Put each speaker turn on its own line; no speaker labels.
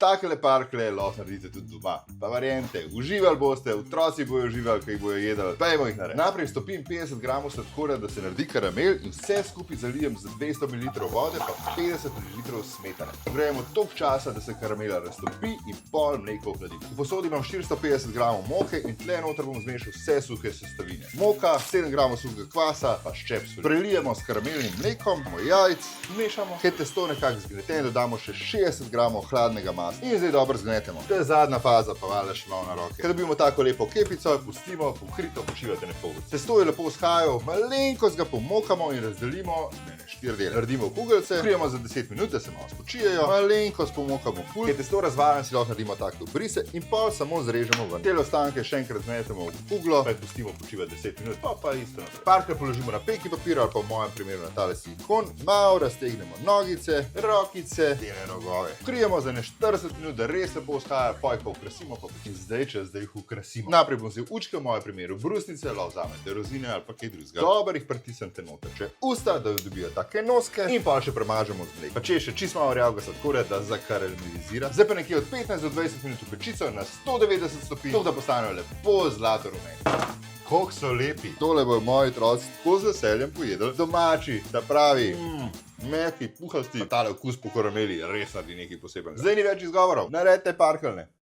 Takele parklje lahko naredite tudi doma. Pa variante, uživali boste, otroci bojo uživali, kaj bojo jedli, pejmo jih narediti. Najprej stopim 50 gramov sladkorja, da se naredi karamel in vse skupaj zalijem z 200 ml vode pa 50 ml smetane. Grejemo toliko časa, da se karamela raztopi in pol mleko ohladimo. V posodi imam 450 gramov moke in tle noter bom zmešal vse suhe sestavine. Moka, 7 gramov suhega kvasa pa ščep soli. Prelijemo s karamelnim mlekom, jajc, mešamo. Kaj testo nekako zgneteno, dodamo še 60 gramov hladnega masla. In zdaj dobro zgnetemo. To je zadnja faza, pa valjda še malo na roke. Kad dobimo tako lepo kepico, pustimo, pokrito počivate na pol. Testo je lepo vzhajal, malenkost ga pomokamo in razdelimo na 4 dele. Naredimo kugelce, krijemo za 10 minut, da se malo spočijejo, malenkost pomokamo ful. Kaj testo razvaljam, si lahko naredimo tako brise in pol samo zrežemo ven. Te ostanke še enkrat zgnetemo v kuglo, pa pustimo počivati 10 minut, pa isto naprej. Parkrat položimo na peki papir ali pa v mojem primeru na tale silikon, malo raztegnemo nogice, rokice, dele rogove. Krijemo za 40 minut, da res lepo vzhaja, pa jih pa okrasimo, pa in zdaj čas, da jih okrasimo. Najprej bom vzel učke, v mojem primeru brusnice, lahko vzamete rozine ali pa kaj drugega. Dobro jih pritisnite noter, če usta, da dobijo take noske in pa še premažemo z mlekom. Pa če še čisto malo rjavega sladkorja, da zakaramalizira. Zdaj pa nekje od 15 do 20 minut v pečico na 190 stopinj, tako da postanejo lepo zlato rumeni. Koliko so lepi. Tole bojo moji otroci tako z veseljem pojedli. Domači, ta pravi, mehki, puhasti. Tale okus po karameli res naredi nekaj posebnega. Zdaj ni več izgovorov. Naredite parkeljne.